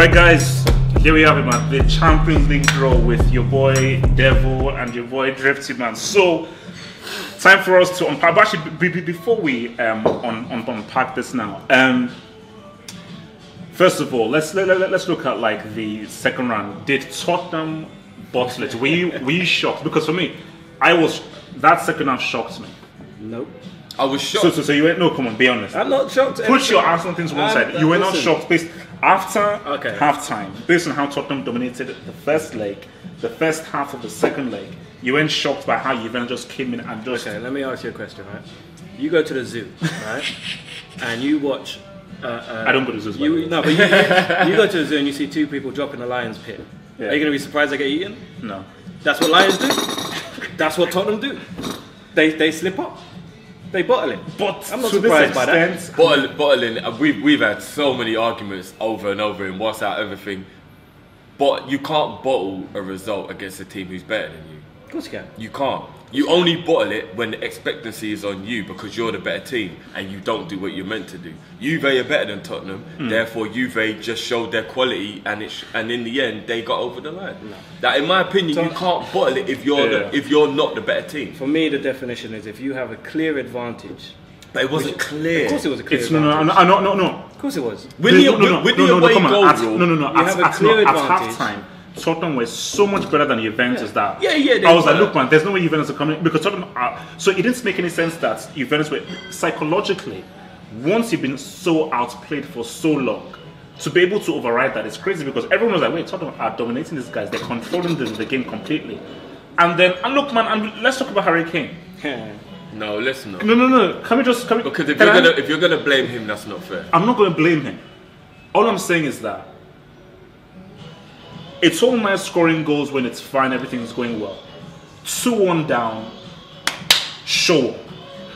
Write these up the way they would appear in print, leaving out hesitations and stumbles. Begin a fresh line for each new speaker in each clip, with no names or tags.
Alright guys, here we have it, man. The Champions League draw with your boy Devil and your boy Drifty, man. So time for us to unpack. But actually, before we unpack this now, first of all, let's look at like the second round. Did Tottenham bottle it? Were you shocked? Because for me, that second half shocked me.
Nope.
I was shocked. So you went, no, come on, be honest.
I'm not shocked.
Put your Arsenal things to one side. You were not shocked based after
Okay.
half-time, based on how Tottenham dominated the first leg, the first half of the second leg. You weren't shocked by how Juventus just came in and just...
Okay, let me ask you a question, right? You go to the zoo, right? And you watch...
I don't go to the zoo.
You go to the zoo and you see two people drop in a lion's pit.
Yeah.
Are you going to be surprised they get eaten?
No.
That's what lions do. That's what Tottenham do. They slip up. They bottle it.
But
I'm not
to
surprised
this
by
extent,
that.
Bottling, we've had so many arguments over and over in what's out everything. But you can't bottle a result against a team who's better than you.
Of course you can.
You can't. You only bottle it when the expectancy is on you because you're the better team and you don't do what you're meant to do. Juve are better than Tottenham, therefore Juve just showed their quality and in the end they got over the line. No. That, in my opinion, you can't bottle it if you're not the better team.
For me, the definition is if you have a clear advantage.
But it wasn't clear.
Of course it was a clear
no.
Of course it was.
With the away goal rule,
at half-time, Tottenham was so much better than Juventus that
I
was like, look man, there's no way Juventus are coming because Tottenham so it didn't make any sense that Juventus were psychologically, once you've been so outplayed for so long, to be able to override that is crazy because everyone was like, wait, Tottenham are dominating these guys, they're controlling the game completely. And look man, let's talk about Harry Kane.
No, let's not.
No. Because
if you're gonna blame him, that's not fair.
I'm not gonna blame him. All I'm saying is that it's all nice scoring goals when it's fine, everything's going well. 2-1 down, show up.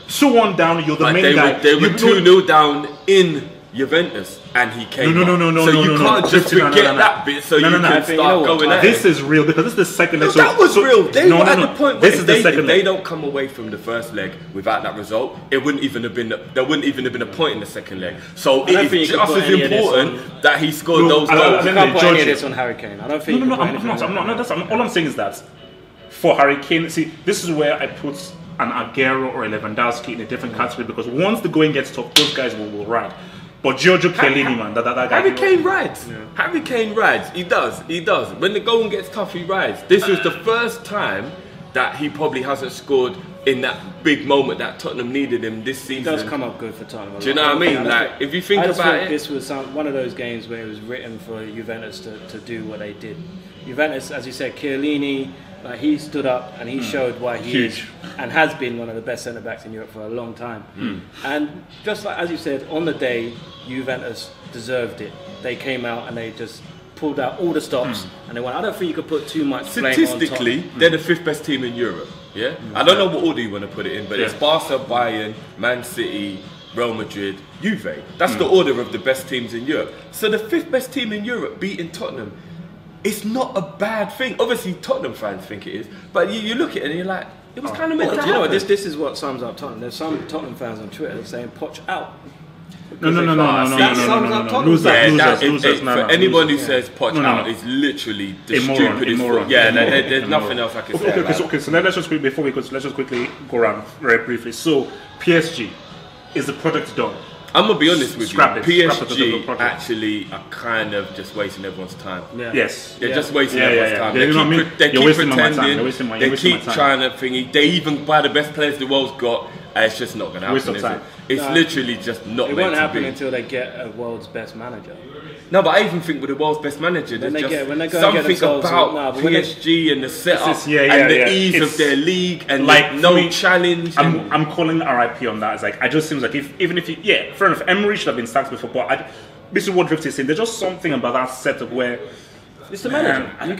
2-1 down, you're the main guy.
They were 2-0 down in Juventus, and he came.
No.
So you can't just forget that bit. So you can start going at it.
This is real because this is the second leg.
That was real. They were at the point where
this is the second
if they don't come away from the first leg without that result, it wouldn't even have been. There wouldn't even have been a point in the second leg. So it is just as important that he scored those goals.
I can't put any of this on Harry Kane. I don't think.
No. I'm not. All I'm saying is that for Harry Kane, see, this is where I put an Aguero or a Lewandowski in a different category because once the going gets tough, those guys will ride. But Giorgio Chiellini, man, that guy.
Harry Kane rides. Yeah. Harry Kane rides. He does. When the going gets tough, he rides. This was the first time that he probably hasn't scored in that big moment that Tottenham needed him this season.
He does come up good for Tottenham.
Do you know what I mean? Like, if you think about it,
this was one of those games where it was written for Juventus to do what they did. Juventus, as you said, Chiellini. Like he stood up and he showed why he is and has been one of the best centre backs in Europe for a long time. And just like as you said, on the day Juventus deserved it. They came out and they just pulled out all the stops and they went. I don't think you could put too much blame on
statistically. They're the 5th best team in Europe. Yeah, I don't know what order you want to put it in, but it's Barca, Bayern, Man City, Real Madrid, Juve. That's the order of the best teams in Europe. So the 5th best team in Europe beating Tottenham. It's not a bad thing. Obviously, Tottenham fans think it is, but you look at it and you're like, it was kind of meant to happen.
You know what? This is what sums up Tottenham. There's some Tottenham fans on Twitter saying "Poch out."
No.
Losers. For anyone who says Poch out is literally the stupidest. Yeah, there's nothing else I can say.
Okay. So let's just quickly go around very briefly. So PSG is the product done.
I'm gonna be honest with you. PSG actually are kind of just wasting everyone's time.
Yeah. Yes,
they're just wasting everyone's time. They keep pretending. They keep trying to thingy. They even buy the best players the world's got. And it's just not gonna happen. Is it? It's literally just not.
It won't happen until they get a world's best manager.
No, but I even think with the world's best manager, there's something about PSG and the setup and the ease of their league and like no challenge.
I'm calling RIP on that. It's like it just seems like even if fair enough, Emery should have been sacked before, but this is what Drift is saying. There's just something about that setup where
it's the manager. You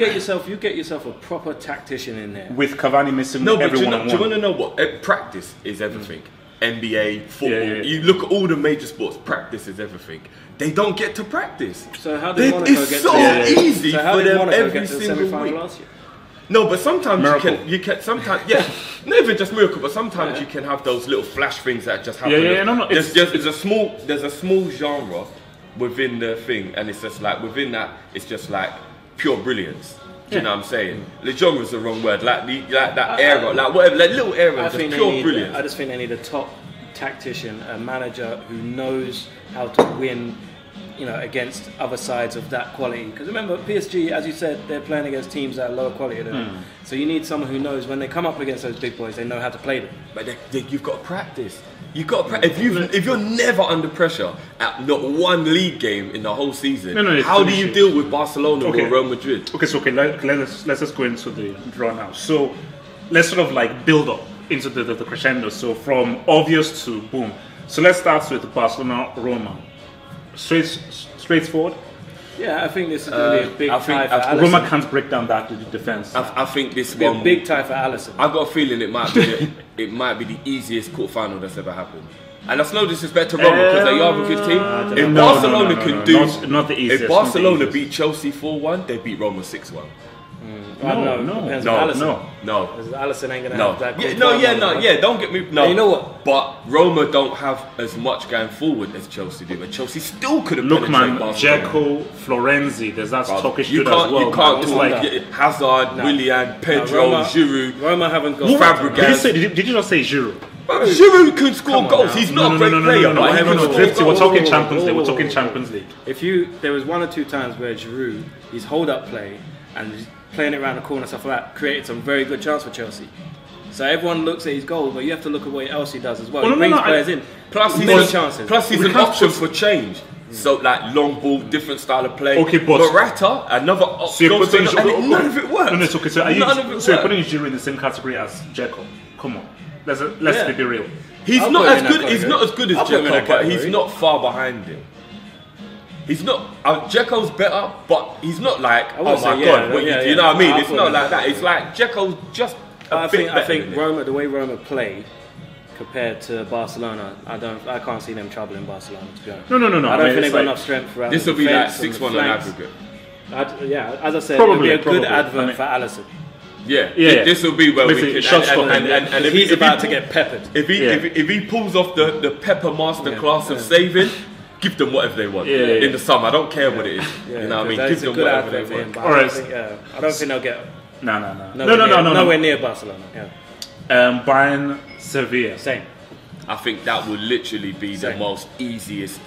get yourself a proper tactician in there
with Cavani missing.
No, but do you want to know what? Practice is everything. NBA, football. You look at all the major sports. Practice is everything. They don't get to practice.
So how did Monaco
it's
get
so
to
easy
so how
for
did
them
Monaco
every
get to the
single week.
last year?
No, but sometimes you can sometimes not even just miracle, but sometimes you can have those little flash things that just happen.
No,
there's a small genre within the thing, and it's just like within that, it's just like pure brilliance. Do you know what I'm saying? The genre is the wrong word. Like that era, like whatever, like little era, just pure brilliance.
I just think they need a top tactician, a manager who knows how to win, you know, against other sides of that quality. Because remember, PSG, as you said, they're playing against teams that are lower quality than them. So you need someone who knows when they come up against those big boys, they know how to play them.
But you've got to practice. You've got to practice. If you're never under pressure at not one league game in the whole season, how do you deal with Barcelona or Real Madrid?
Okay, let's just go into the draw now. So let's sort of like build up into the crescendo. So from obvious to boom. So let's start with Barcelona-Roma. Straightforward.
Yeah, I think this is going to be a big tie for Alisson.
Roma can't break down that defense.
I think this
It'll
one
be a big tie for Alisson.
I've got a feeling it might be the easiest quarterfinal that's ever happened. And that's no disrespect to Roma because they're your good team. If Barcelona can do,
not the easiest.
If Barcelona beat Chelsea 4-1, they beat Roma 6-1.
No. Alisson ain't gonna have that. Don't get me. No,
you know what? But Roma don't have as much going forward as Chelsea do. But Chelsea still could have.
Look, man, Dzeko, Florenzi. There's that Turkish dude as well.
You can't do like Hazard, Willian, Pedro, Giroud.
Roma haven't got.
Fabregas.
Did you just say Giroud?
Giroud can score goals. He's not a great player.
We're talking Champions League.
There was one or two times where Giroud, his hold-up play and playing it around the corner, stuff like that, created some very good chance for Chelsea. So everyone looks at his goal, but you have to look at what else he does as well. He brings players in.
Plus he's an option for change. So like long ball, different style of play.
Okay, but
Morata, another option. None of it works.
No, it's okay. So you're putting Giroud in the same category as Dzeko? Come on, let's be real.
He's not as good. He's not as good as Dzeko, but he's not far behind him. He's not. Dzeko's better, but he's not like. Oh my god! You know what I mean? It's not like that. It's like Dzeko's just a bit better.
I think Roma, the way Roma play compared to Barcelona, I can't see them troubling Barcelona. To be honest.
No.
I don't think they've got enough strength for.
This will be like 6-1 on aggregate.
As I said, it'll be a good advert for Alisson.
Yeah. This will be where we can. And if
he's about to get peppered.
If he pulls off the Pepper masterclass of saving. Give them whatever they want in the summer. I don't care what it is. You know what I mean? Give them whatever they want.
I don't think they'll get.
No.
Nowhere near Barcelona.
Bayern, Sevilla.
Same.
I think that will literally be the most easiest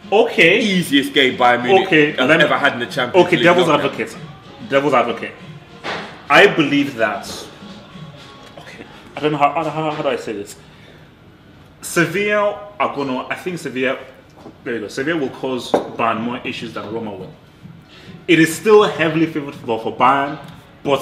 game
Bayern Munich has ever had in the Champions League.
Devil's advocate. I believe that. Okay, I don't know how do I say this. Sevilla are gonna. I think Sevilla. There you go. Sevilla will cause Bayern more issues than Roma will. It is still heavily favoured for Bayern, but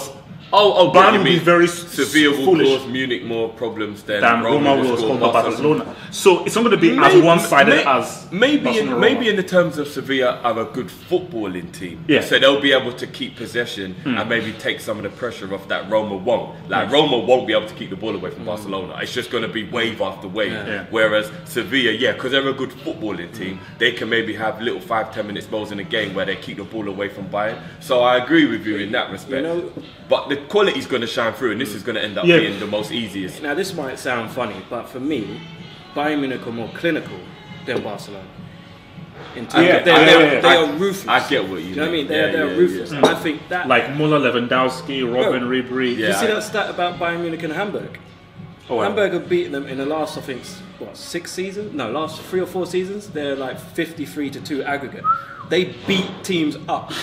Bayern will be very
Sevilla will cause Munich more problems than
Roma will cause Barcelona. So it's not going to be as one-sided as
maybe in the terms of Sevilla are a good footballing team.
Yeah.
So they'll be able to keep possession and maybe take some of the pressure off that Roma won't. Roma won't be able to keep the ball away from Barcelona. It's just going to be wave after wave.
Yeah.
Whereas Sevilla, because they're a good footballing team, they can maybe have little 5-10 minute spells in a game where they keep the ball away from Bayern. So I agree with you in that respect. But the quality's going to shine through, and this is going to end up being the most easiest.
Now, this might sound funny, but for me, Bayern Munich are more clinical than Barcelona. They are ruthless.
I get what you mean.
Do you know what I mean? They're ruthless. And I think that...
Like Muller, Lewandowski, Robben, Ribery.
You see that stat about Bayern Munich and Hamburg? Hamburg have beaten them in the last, I think, 6 seasons? No, last 3 or 4 seasons. They're like 53-2 aggregate. They beat teams up,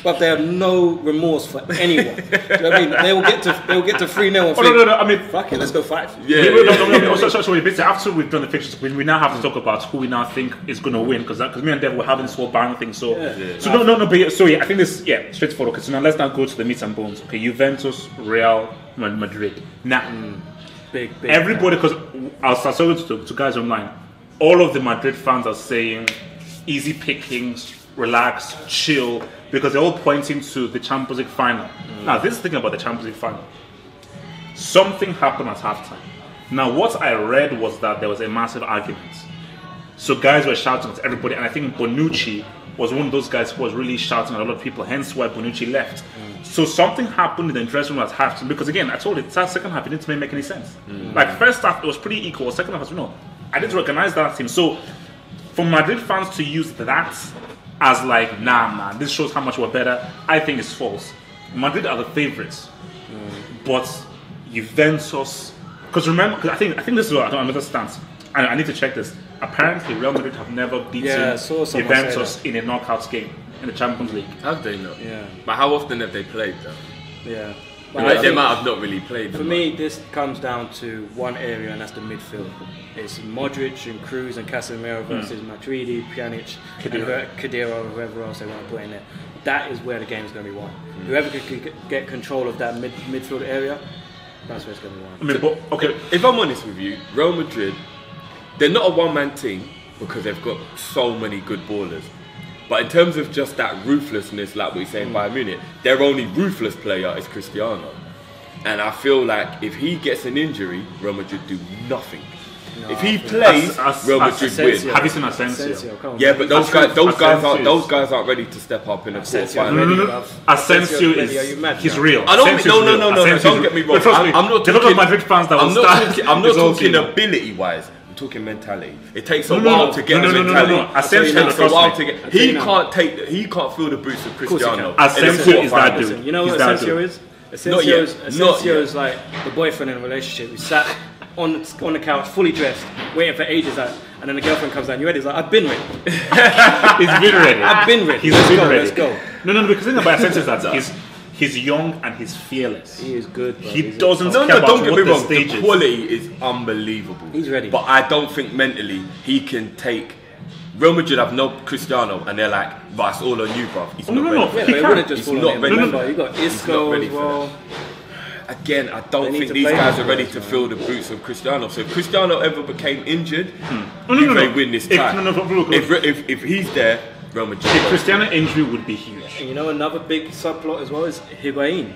but they have no remorse for anyone. Do you know what I mean? They will get to 3-0 and think,
no. I mean,
fuck it, let's go 5.
After we've done the fixtures, we now have to talk about who we now think is going to win, because me and Dev were having this whole Bayern thing. I think this straightforward. Okay, so now let's now go to the meat and bones. Okay, Juventus, Real Madrid. Now,
big.
Everybody, because I'll start talking to guys online. All of the Madrid fans are saying easy pickings. Relax, chill, because they're all pointing to the Champions League final. Now, this is thinking about the Champions League final. Something happened at halftime. Now, what I read was that there was a massive argument. So guys were shouting at everybody, and I think Bonucci was one of those guys who was really shouting at a lot of people, hence why Bonucci left. So something happened in the dressing room at halftime, because again, I told you, that second half, it didn't make any sense. Like, first half, it was pretty equal. Second half, I didn't recognize that team. So for Madrid fans to use that as like, nah, man, this shows how much we're better, I think it's false. Madrid are the favourites, but Juventus. Because remember, cause I think this is what I don't understand. I need to check this. Apparently, Real Madrid have never beaten Juventus in a knockout game in the Champions League.
Have they not?
Yeah.
But how often have they played though?
Yeah.
But they might have not really played.
For me, this comes down to one area, and that's the midfield. It's Modric and Cruz and Casemiro versus Matuidi, Pjanic, Khedira, whoever else they want to put in there. That is where the game is going to be won. Whoever can get control of that midfield area, that's where it's going to be won.
I mean, but, okay.
If I'm honest with you, Real Madrid, they're not a one-man team because they've got so many good ballers. But in terms of just that ruthlessness, like we say in Bayern Munich, their only ruthless player is Cristiano. And I feel like if he gets an injury, Real Madrid do nothing. No, if he plays, Real Madrid win.
Have you seen Asensio?
Yeah, but those guys aren't ready to step up in a quarterfinal.
No. Asensio is he's real.
I don't. No. Don't get me wrong. I'm not talking
Madrid fans that
I'm not talking ability-wise. I'm talking mentality. It takes a while to get the mentality.
Asensio
takes a while to get. He can't feel the boots of Cristiano.
Asensio is that dude.
You know what Asensio is? Asensio is like the boyfriend in a relationship who sat on the couch, fully dressed, waiting for ages, and then the girlfriend comes down. You ready? He's like, I've been ready.
He's been ready.
I've been ready.
Let's
go.
No. Because the thing about Asensio is that he's young and he's fearless.
He is good. Bro.
He doesn't care about
don't get me wrong.
The
The quality is unbelievable.
He's ready.
But I don't think mentally he can take. Real Madrid have no Cristiano, and they're like, "But it's all on you, bro." He's not ready.
Yeah, but it wouldn't just fall on him. Remember, you got Isco as well.
Again, I don't think these guys are ready to fill the boots of Cristiano. So if Cristiano ever became injured, they win this time. If he's there, Real Madrid.
The Cristiano injury would be huge.
And you know another big subplot as well is Higuain.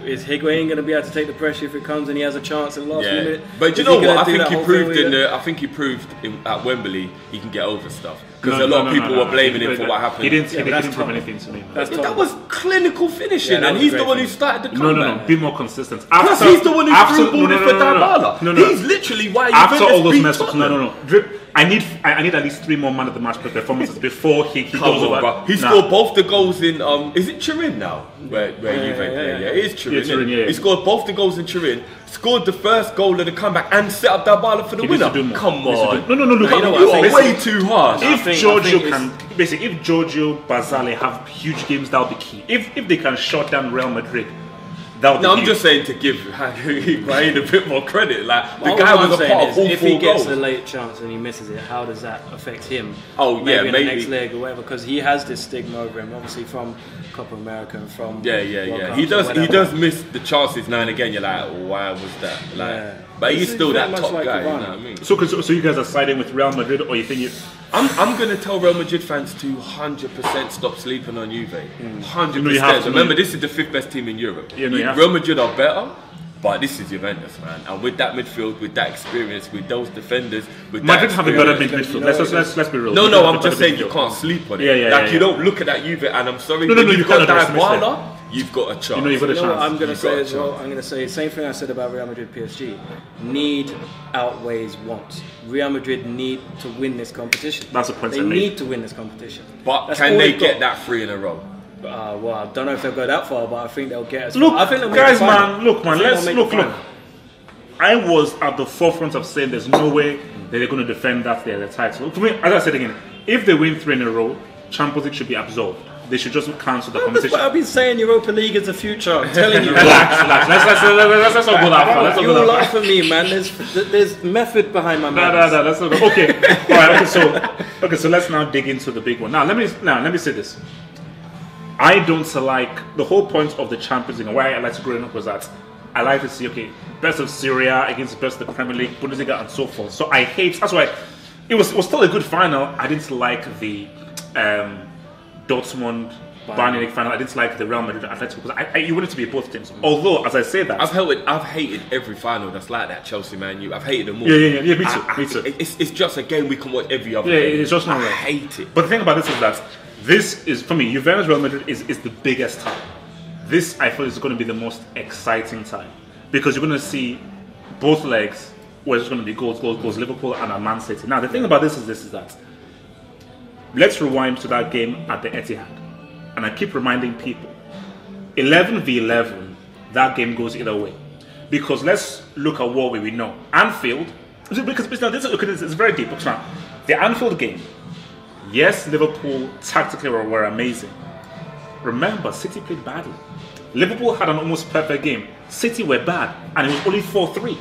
Is Higuain going to be able to take the pressure if it comes and he has a chance in the last minute?
But you know what? I think he proved at Wembley he can get over stuff. Because a lot of people were blaming him for what happened.
He didn't prove anything to me.
That was clinical finishing, and he's the one who started the comeback.
No. Be more consistent.
Plus, he's the one who threw ball in for Dybala. He's literally why.
After all those mess ups, no. I need at least 3 more man of the match performances before he goes over.
Bro. He scored both the goals in. Is it Turin now? Where Juve play? Yeah, it is Turin. He scored both the goals in Turin. Scored the first goal of the comeback and set up Dybala for the winner. Come on.
No. Look,
you are way too harsh.
If Giorgio Basale have huge games, that'll be key. If they can shut down Real Madrid, that'll be
I'm
huge.
just saying to give Higuain a bit more credit. Like the guy was a part of all 4 goals.
If he gets a late chance and he misses it, how does that affect him? Maybe in the next leg or whatever, because he has this stigma over him, obviously from Copa America and from
He does miss the chances now and again. You're like, why was that? But he's still that top guy. You know what I mean?
So you guys are siding with Real Madrid, or you think you?
I'm going to tell Real Madrid fans to 100% stop sleeping on Juve. 100%.
No,
Remember, this is the 5th best team in Europe. Real Madrid are better, but this is Juventus, man. And with that midfield, with that experience, with those defenders, with
Madrid have a better midfield. Let's be real.
No, I'm just saying you can't sleep on it. You don't look at that Juve, and I'm sorry, when you've got Dybala, you've got a chance.
You've got a chance.
What I'm going to say as well. I'm going to say the same thing I said about Real Madrid PSG. Need outweighs want. Real Madrid need to win this competition.
That's a point.
They need to win this competition.
But can they get that 3 in a row?
Well, I don't know if they'll go that far, but I think they'll get.
Look, guys, look. I was at the forefront of saying there's no way that they're going to defend their title. To me, as I said again, if they win 3 in a row, Champions League should be absolved. They should just cancel the competition.
That's what I've been saying. Europa League is the future. I'm telling you.
Relax. Let's not go that far.
You will laugh at me, man. There's method behind my man.
No. That's not good. Okay. All right. Okay. So let's now dig into the big one. Now let me say this. I don't like the whole point of the Champions League, and why I like to grow up was that I like to see best of Syria against best of the Premier League, Bundesliga, and so forth. So I hate. That's why it was still a good final. I didn't like the Dortmund Bayern Munich final. I didn't like the Real Madrid Atletico because you wanted to be both teams. Although, as I say that,
I've hated every final that's like that. Chelsea, Man U. I've hated them all.
Yeah. Me too.
It's just a game we can watch every other.
Yeah,
game.
it's just not
I
right.
hate it.
But the thing about this is that this is, for me, Juventus Real Madrid is the biggest time. This, I feel, is going to be the most exciting time because you're going to see both legs where it's going to be goals, Liverpool and Man City. Now, the thing about this is that let's rewind to that game at the Etihad. And I keep reminding people, 11 v 11, that game goes either way. Because let's look at what we know. Anfield, because it's very deep. Now, the Anfield game, yes, Liverpool tactically were amazing. Remember, City played badly. Liverpool had an almost perfect game. City were bad, and it was only 4-3.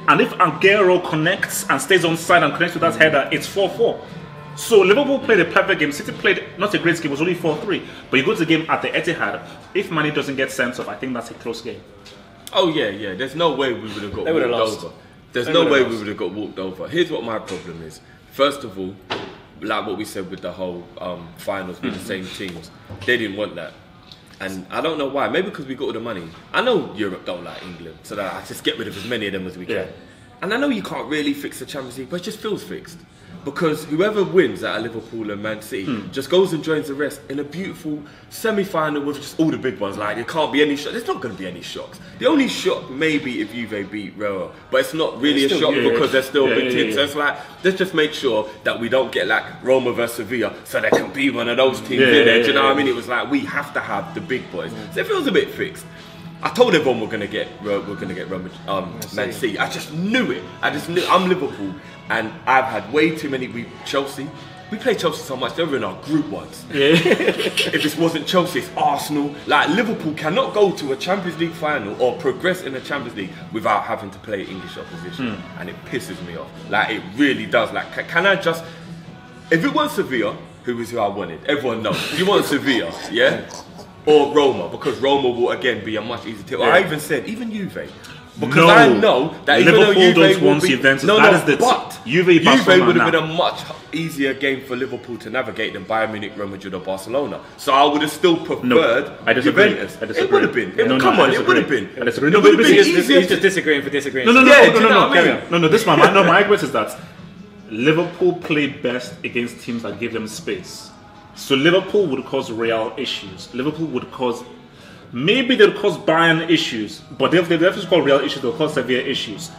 And if Aguero connects and stays on side and connects with that header, it's 4-4. So Liverpool played a perfect game. City played not a great game. It was only 4-3. But you go to the game at the Etihad. If Mane doesn't get sent off, I think that's a close game.
Oh yeah. There's no way we would have got walked over. There's no way we would have got walked over. Here's what my problem is. First of all, like what we said with the whole finals with the same teams, they didn't want that. And I don't know why. Maybe because we got all the money. I know Europe don't like England, so that I just get rid of as many of them as we can. And I know you can't really fix the Champions League, but it just feels fixed. Because whoever wins out of Liverpool and Man City just goes and joins the rest in a beautiful semi-final with just all the big ones. Like, there can't be any shocks. There's not going to be any shocks. The only shock maybe if Juve beat Real, but it's not really a shock because they're still big teams. So it's like, let's just make sure that we don't get like Roma versus Sevilla, so there can be one of those teams in there. Do you know what I mean? It was like, we have to have the big boys. So it feels a bit fixed. I told everyone we're gonna get Man City. I just knew it. I just knew. I'm Liverpool, and I've had way too many. Chelsea. We play Chelsea so much. They were in our group once. If this wasn't Chelsea, it's Arsenal. Like, Liverpool cannot go to a Champions League final or progress in the Champions League without having to play English opposition, and it pisses me off. Like, it really does. Like, can I just? If it was Sevilla, who was who I wanted, everyone knows. You want Sevilla, yeah? Or Roma, because Roma will again be a much easier team. I even said, even Juve. Because I know that even though Juve will be...
Juventus,
but
Juve
would have been a much easier game for Liverpool to navigate than Bayern Munich, Real Madrid or Barcelona. So I would have still preferred Juventus. It would have been. Come on, it would have been.
I disagree.
He's just disagreeing for disagreeing.
No, this one, my argument is that Liverpool played best against teams that gave them space. So Liverpool would cause Real issues. Liverpool would cause... Maybe they'll cause Bayern issues, but they'll definitely cause Real issues, they'll cause severe issues.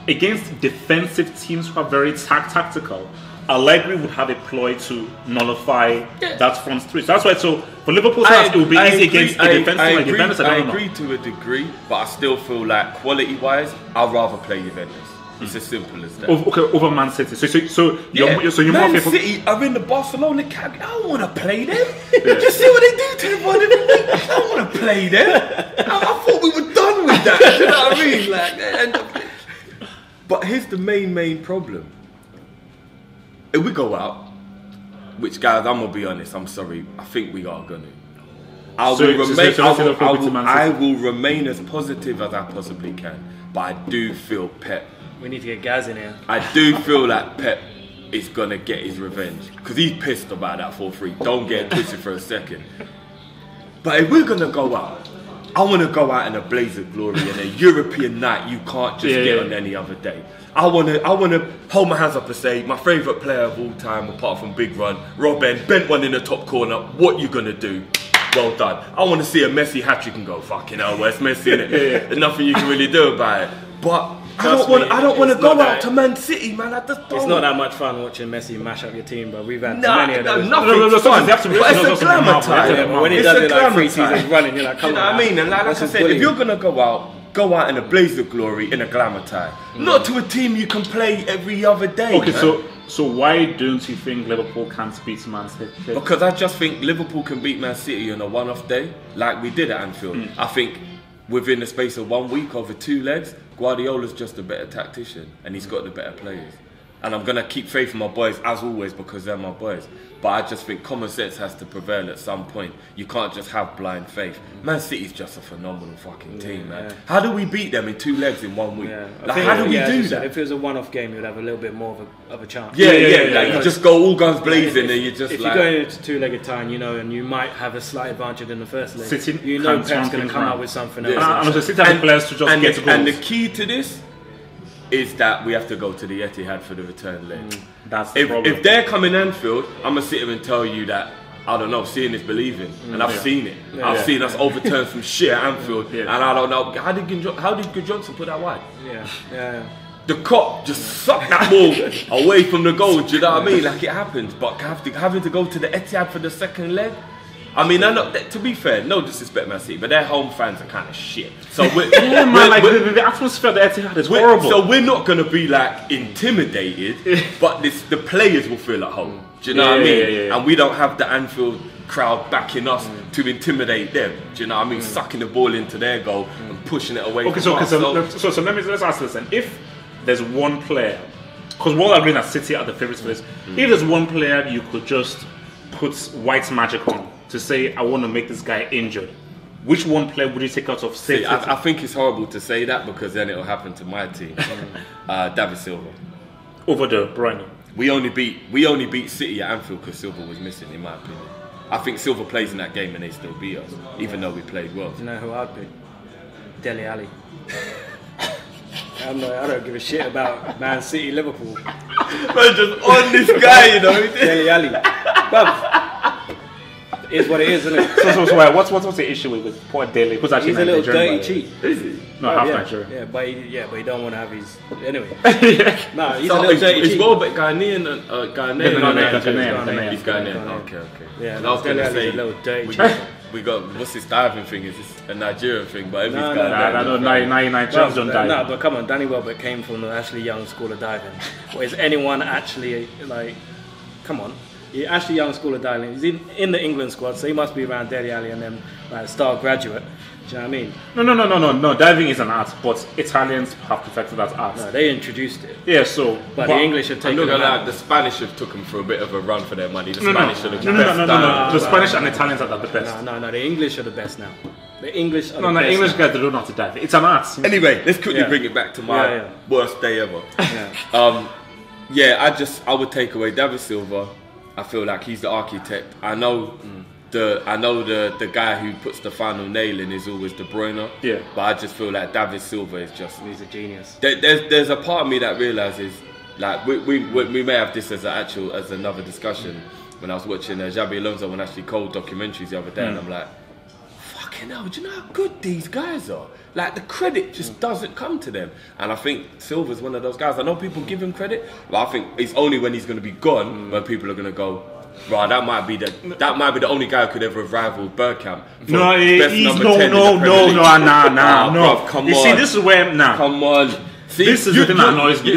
Against defensive teams who are very tactical, Allegri would have a ploy to nullify that front three. So that's why, so for Liverpool, it would be easy against a defensive team like Juventus.
I agree to a degree, but I still feel like quality-wise, I'd rather play Juventus. It's as simple as that.
Over Man City. So you're
Man
more
City are in the Barcelona camp. I don't want to play them. Just see what they do to everyone in the league. I don't want to play them. I thought we were done with that. You know what I mean? But here's the main problem. If we go out, which guys, I'm gonna be honest. I'm sorry. I think we are gonna. I will remain as positive as I possibly can. But I do feel Pep.
We need to get Gaz in here.
I do feel like Pep is going to get his revenge. Because he's pissed about that 4-3. Don't get twisted for a second. But if we're going to go out, I want to go out in a blaze of glory in a European night you can't just get on any other day. I want to hold my hands up and say, my favourite player of all time, apart from Big Run, Robben, bent one in the top corner. What you going to do? Well done. I want to see a Messi hat-trick and go, fucking hell, where's Messi in it? There's nothing you can really do about it. But I don't want to go out to Man City, man. I just don't.
It's not that much fun watching Messi mash up your team, but we've had
many
of those.
Nothing's fun. But it's a glamour time.
When he does it like 3 seasons running, you're like, come on.
You know what I mean? And like I said, if you're going to go out in a blaze of glory in a glamour tie. Not to a team you can play every other day.
Okay, so why don't you think Liverpool can't beat Man City?
Because I just think Liverpool can beat Man City on a one-off day, like we did at Anfield. I think within the space of 1 week over 2 legs, Guardiola's just a better tactician and he's got the better players. And I'm going to keep faith in my boys as always because they're my boys. But I just think common sense has to prevail at some point. You can't just have blind faith. Man City's just a phenomenal fucking team, man. How do we beat them in 2 legs in 1 week? How do we do that?
If it was a one-off game, you'd have a little bit more of a chance.
You just go all guns blazing and you just
if you're going into 2-legged time, you know, and you might have a slight advantage in the first leg.
City,
you know Pep's going to come up with something else.
And the City have players to just get goals.
And the key to this is that we have to go to the Etihad for the return leg.
That's the problem.
If they're coming Anfield, I'm going to sit here and tell you that, I don't know, seeing is believing. And I've seen it. I've seen us overturn some shit at Anfield. And I don't know, how did Good Johnson put that wide? the cop just sucked that ball away from the goal. Do you know what I mean? Like it happens, but having to go to the Etihad for the second leg. I mean, to be fair, no disrespect, Man City, but their home fans are kind of shit. So
the atmosphere at the Etihad is horrible.
So we're not gonna be like intimidated, but the players will feel at home. Do you know what I mean?
Yeah.
And we don't have the Anfield crowd backing us to intimidate them. Do you know what I mean? Sucking the ball into their goal and pushing it away.
Okay,
from us.
so let's ask this then. If there's one player, because we're all agreeing that City are the favourites for this. If there's one player you could just put white magic on to say, I want to make this guy injured, which one player would you take out of City?
See, I think it's horrible to say that because then it'll happen to my team. David Silva.
Over De Bruyne.
We only beat City at Anfield because Silva was missing, in my opinion. I think Silva plays in that game and they still beat us, even though we played well.
Do you know who I'd pick? Dele Alli. I don't give a shit about Man City, Liverpool.
Man, just on this guy, you know.
Dele Alli. Is what it is, isn't it?
So what's the issue with poor Dele? Who's actually
He's a little
Nigerian,
dirty cheat.
Is he?
No, half Nigerian.
Yeah, but he don't want to have his anyway.
Yeah.
No, he's a little dirty cheat.
He's well, but Ghanaian.
Ghanaian.
He's Ghanaian. Okay.
Yeah,
I was going to say
a little dirty cheat.
we got what's this diving thing? Is this a Nigerian thing? But
No,
Nigerians don't dive.
No, but come on, Danny Welbeck came from the Ashley Young School of Diving. Or is anyone actually like? Come on. Ashley Young School of Diving. He's in the England squad, so he must be around Dele Alli and them like star graduate. Do you know what I mean?
No. Diving is an art, but Italians have perfected that art.
No, they introduced it.
Yeah, so.
But the English have taken it out.
The Spanish have took them for a bit of a run for their money. The
No.
Spanish are the best.
No. The Spanish and Italians are the best.
No. The English are the best now. The English are
No,
the best.
English guys they don't know how to dive. It's an art.
Anyway, let's quickly
Yeah.
bring it back to my worst day ever.
Yeah.
I would take away David Silva. I feel like he's the architect. I know the guy who puts the final nail in is always De Bruyne.
Yeah.
But I just feel like David Silva is just.
He's a genius.
There's a part of me that realizes, like we may have this as another discussion. When I was watching Xabi Alonso and Ashley Cole documentaries the other day, and I'm like, fucking hell, do you know how good these guys are? Like the credit just doesn't come to them, and I think Silva's one of those guys. I know people give him credit, but I think it's only when he's going to be gone when people are going to go, right, that might be the only guy who could ever have rivaled Bergkamp.
No.
Come
you
on.
see, this is where
Come on. See,
this is the thing that annoys me.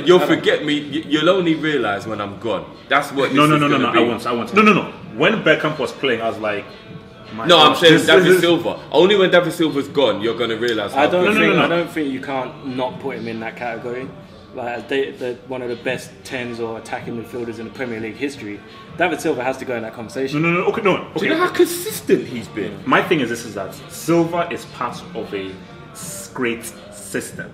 You'll forget me. You'll only realise when I'm gone. That's what.
No. I won't. No. When Beckham was playing, I was like.
I'm saying David Silva. Only when David Silva's gone, you're going to realise.
I don't think you can't not put him in that category. Like one of the best 10s or attacking midfielders in the Premier League history. David Silva has to go in that conversation.
No. Okay.
Do you know how consistent he's been?
My thing is that Silva is part of a great system.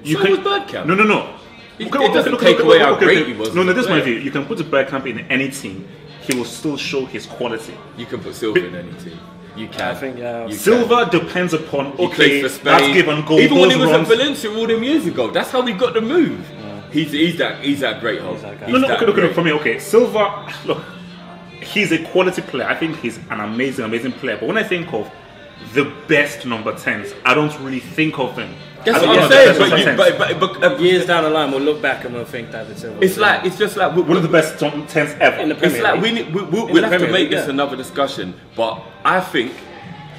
Was Bergkamp.
No.
It doesn't take away how great he was.
No, this is my view. You can put Bergkamp in any team. He will still show his quality.
You can put Silva in any team. You can.
I think
Silva depends upon
that's
give and go.
Even when he was at Valencia all them years ago, that's how we got the move. He's that great host.
For me, Silva, look, he's a quality player. I think he's an amazing player. But when I think of the best number 10s, I don't really think of them.
That's what I'm saying. But
years down the line, we'll look back and we'll think David Silva.
It's just like
one of the best 10s ever
in the Premier League.
It's like we'll have to make this another discussion. But I think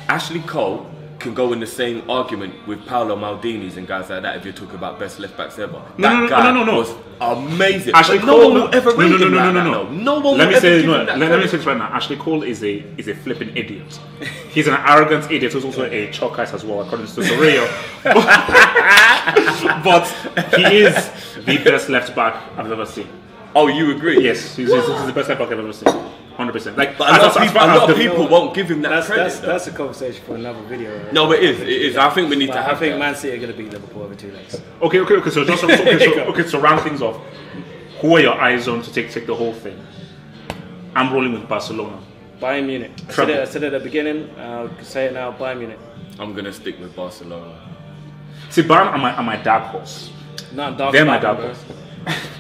Ashley Cole can go in the same argument with Paolo Maldini's and guys like that if you're talking about best left backs ever. That guy was amazing.
Ashley
Cole, no one will ever rate him like that. No one will ever give him that credit.
Let me say this right now. Ashley Cole is a flipping idiot. He's an arrogant idiot who's also a chalkite as well, according to Sorio. But he is the best left back I've ever seen.
Oh, you agree?
Yes, he's the best left back I've ever seen. 100%. Like,
but a lot of people won't give him that credit.
That's a conversation for another video. Right?
No, it is. It is. I think we need to have.
I think Man City are going to beat Liverpool over 2 legs.
Okay. So round things off. Who are your eyes on to take the whole thing? I'm rolling with Barcelona.
Bayern Munich. I said it at the beginning. I'll say it now. Bayern Munich.
I'm going to stick with Barcelona.
See, Bayern are my dark horse.
Not dark.
They're my dark horse.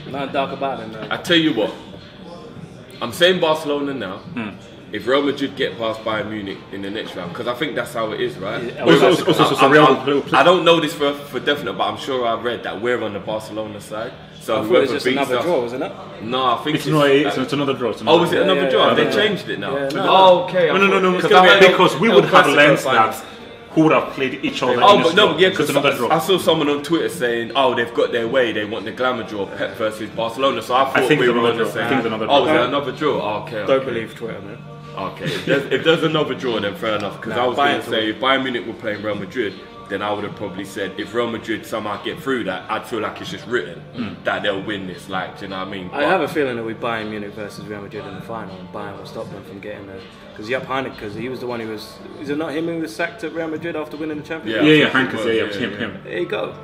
Not dark about them.
I tell you what. I'm saying Barcelona now, if Real Madrid get past Bayern Munich in the next round, because I think that's how it is, right?
Yeah,
I don't know this for definite, but I'm sure I read that we're on the Barcelona side. So
I thought it was just another draw, wasn't it?
No, I think
it's another draw.
Oh, is it another draw? They changed it now.
Yeah,
oh, okay.
No. Because we would have learned that who would have played each other.
Oh, but no, yeah, because
I
saw someone on Twitter saying, "Oh, they've got their way. They want the glamour draw, Pep versus Barcelona." So I thought we were on the same. Oh, is it another draw? Oh, okay.
Don't believe Twitter, man.
Okay, if there's another draw, then fair enough. Because I was going to say, if Bayern Munich were playing Real Madrid, then I would have probably said, if Real Madrid somehow get through that, I'd feel like it's just written that they'll win this. Like, do you know what I mean?
I have a feeling that we Bayern Munich versus Real Madrid in the final, and Bayern will stop them from getting there. Because Jupp Heynckes, he was the one who was. Is it not him who was sacked at Real Madrid after winning the Champions League?
Yeah, Heynckes, it was him.
There you go.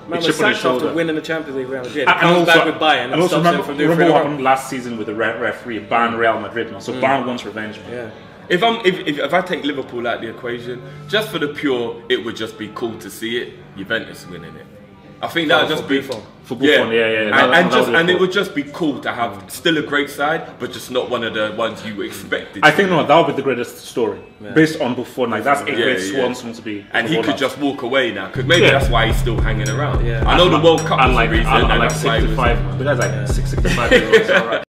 Man was sacked after winning the Champions League. Real Madrid.
And
Comes
also,
back with Bayern and
also
stops him from doing
remember what happened last season with the referee Bayern Real Madrid. So Bayern wants revenge.
Yeah.
If I take Liverpool out the equation, just for the pure, it would just be cool to see it. Juventus winning it. I think that would just be
Buffon.
For Buffon, yeah.
And it would just be cool to have still a great side, but just not one of the ones you expected.
I think that would be the greatest story based on Buffon. Like that's a great swan to be.
And he could just walk away now, because maybe that's why he's still hanging around.
Yeah.
I know the World Cup was the reason.
I like 65. The guy's like 65 years old.